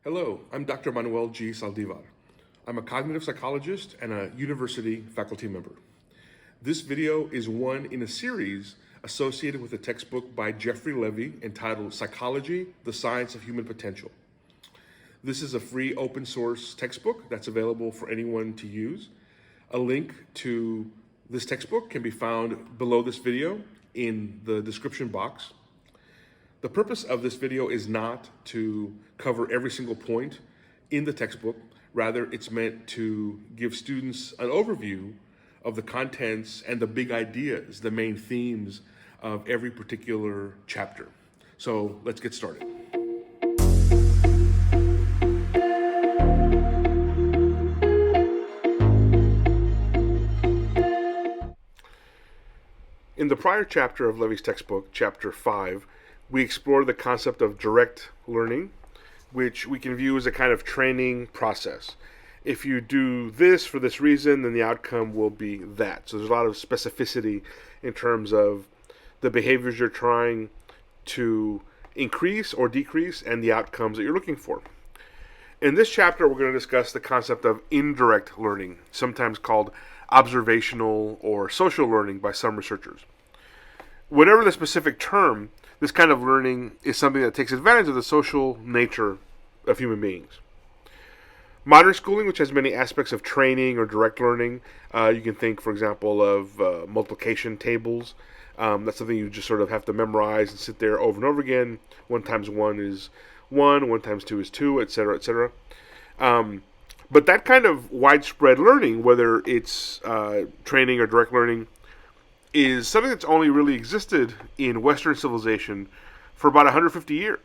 Hello, I'm Dr. Manuel G. Saldivar. I'm a cognitive psychologist and a university faculty member. This video is one in a series associated with a textbook by Jeffrey Levy entitled Psychology, the Science of Human Potential. This is a free open source textbook that's available for anyone to use. A link to this textbook can be found below this video in the description box. The purpose of this video is not to cover every single point in the textbook. Rather, it's meant to give students an overview of the contents and the big ideas, the main themes of every particular chapter. So let's get started. In the prior chapter of Levy's textbook, chapter 5, we explore the concept of direct learning, which we can view as a kind of training process. If you do this for this reason, then the outcome will be that. So there's a lot of specificity in terms of the behaviors you're trying to increase or decrease and the outcomes that you're looking for. In this chapter, we're going to discuss the concept of indirect learning, sometimes called observational or social learning by some researchers. Whatever the specific term, this kind of learning is something that takes advantage of the social nature of human beings. Modern schooling, which has many aspects of training or direct learning, you can think, for example, of multiplication tables. That's something you just sort of have to memorize and sit there over and over again. 1 times 1 is 1, 1 times 2 is 2, etc., etc. But that kind of widespread learning, whether it's training or direct learning, is something that's only really existed in Western civilization for about 150 years.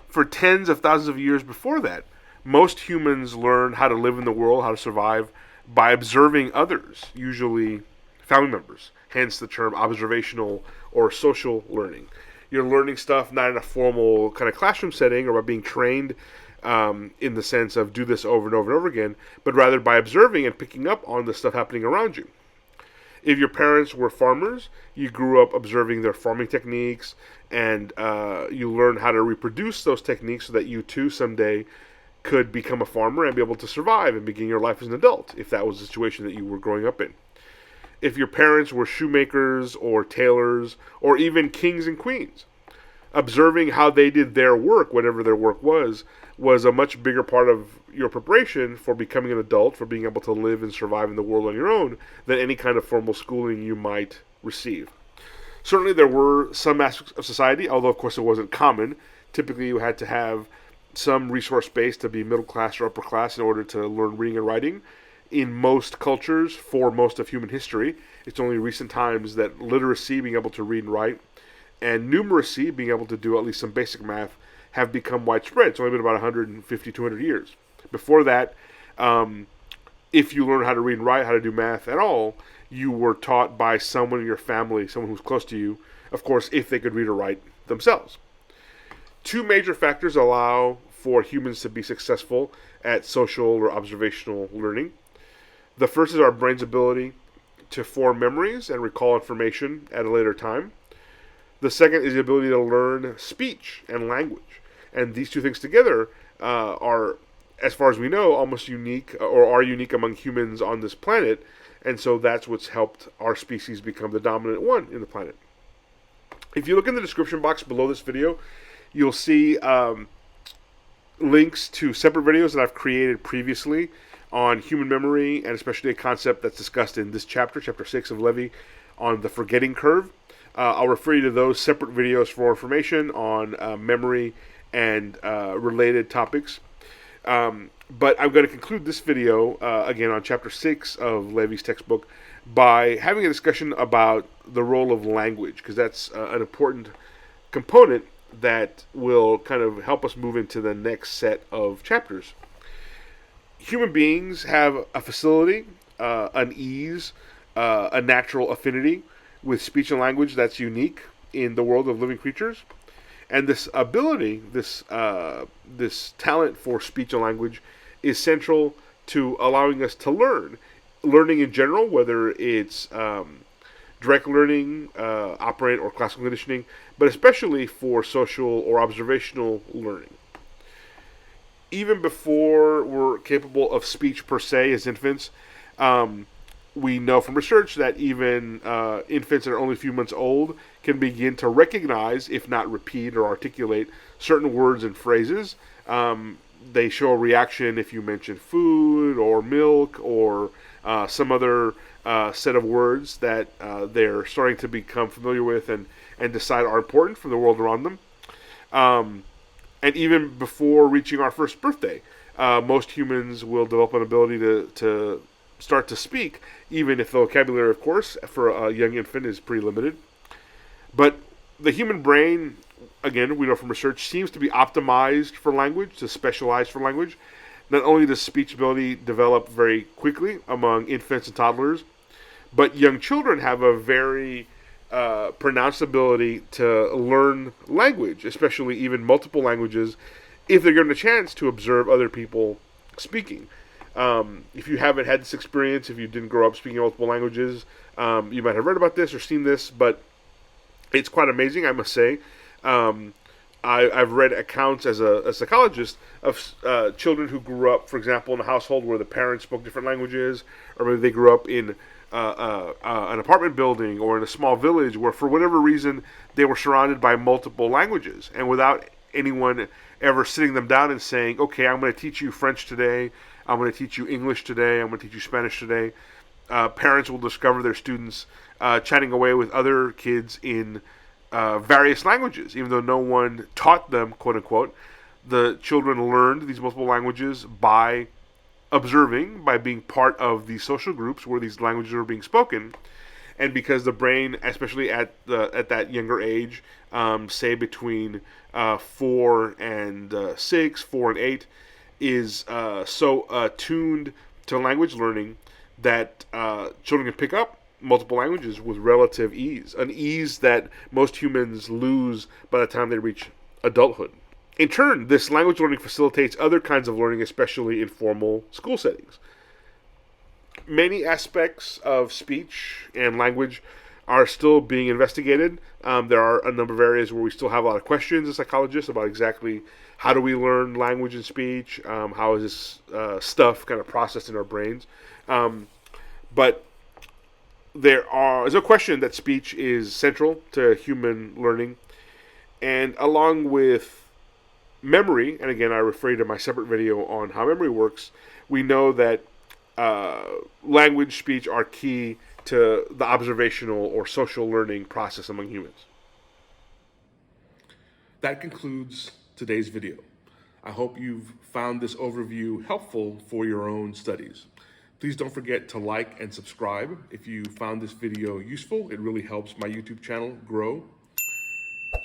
For tens of thousands of years before that, most humans learned how to live in the world, how to survive, by observing others, usually family members, hence the term observational or social learning. You're learning stuff not in a formal kind of classroom setting or by being trained in the sense of do this over and over and over again, but rather by observing and picking up on the stuff happening around you. If your parents were farmers, you grew up observing their farming techniques, and you learned how to reproduce those techniques so that you too someday could become a farmer and be able to survive and begin your life as an adult, if that was the situation that you were growing up in. If your parents were shoemakers or tailors or even kings and queens, observing how they did their work, whatever their work was a much bigger part of your preparation for becoming an adult, for being able to live and survive in the world on your own, than any kind of formal schooling you might receive. Certainly there were some aspects of society, although of course it wasn't common. Typically you had to have some resource base to be middle class or upper class in order to learn reading and writing. In most cultures, for most of human history, it's only recent times that literacy, being able to read and write, and numeracy, being able to do at least some basic math, have become widespread. It's only been about 150, 200 years. Before that, if you learn how to read and write, how to do math at all, you were taught by someone in your family, someone who's close to you, of course, if they could read or write themselves. 2 major factors allow for humans to be successful at social or observational learning. The first is our brain's ability to form memories and recall information at a later time. The second is the ability to learn speech and language. And these 2 things together are, as far as we know, almost unique, or are unique among humans on this planet. And so that's what's helped our species become the dominant one in the planet. If you look in the description box below this video, you'll see links to separate videos that I've created previously on human memory, and especially a concept that's discussed in this chapter, chapter 6 of Levy, on the forgetting curve. I'll refer you to those separate videos for more information on memory and related topics. But I'm going to conclude this video, again, on chapter 6 of Levy's textbook by having a discussion about the role of language, because that's an important component that will kind of help us move into the next set of chapters. Human beings have a facility, an ease, a natural affinity with speech and language that's unique in the world of living creatures. And this ability, this talent for speech and language is central to allowing us to learn. Learning in general, whether it's direct learning, operant, or classical conditioning, but especially for social or observational learning. even before we're capable of speech per se as infants, we know from research that even infants that are only a few months old can begin to recognize, if not repeat or articulate, certain words and phrases. They show a reaction if you mention food or milk or some other set of words that they're starting to become familiar with and decide are important for the world around them. And even before reaching our first birthday, most humans will develop an ability to start to speak, even if the vocabulary, of course, for a young infant is pretty limited. But the human brain, again, we know from research, seems to be optimized for language, to specialize for language. Not only does speech ability develop very quickly among infants and toddlers, but young children have a very pronounced ability to learn language, especially even multiple languages, if they're given a chance to observe other people speaking. If you haven't had this experience, if you didn't grow up speaking multiple languages, you might have read about this or seen this, but it's quite amazing, I must say. I've read accounts as a psychologist of children who grew up, for example, in a household where the parents spoke different languages, or maybe they grew up in an apartment building or in a small village where, for whatever reason, they were surrounded by multiple languages, and without anyone ever sitting them down and saying, okay, I'm going to teach you French today, I'm going to teach you English today, I'm going to teach you Spanish today. Parents will discover their students chatting away with other kids in various languages, even though no one taught them, quote unquote. The children learned these multiple languages by observing, by being part of the social groups where these languages are being spoken. And because the brain, especially at that younger age, say between 4 and 6, 4 and 8, is so tuned to language learning that children can pick up multiple languages with relative ease, an ease that most humans lose by the time they reach adulthood. In turn, this language learning facilitates other kinds of learning, especially in formal school settings. Many aspects of speech and language are still being investigated. There are a number of areas where we still have a lot of questions as psychologists about exactly how do we learn language and speech, how is this stuff kind of processed in our brains. But there's no question that speech is central to human learning. And along with memory, and again, I refer you to my separate video on how memory works, we know that language, speech are key to the observational or social learning process among humans. That concludes today's video. I hope you've found this overview helpful for your own studies. Please don't forget to like and subscribe if you found this video useful. It really helps my YouTube channel grow.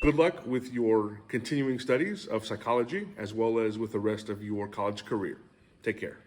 Good luck with your continuing studies of psychology as well as with the rest of your college career. Take care.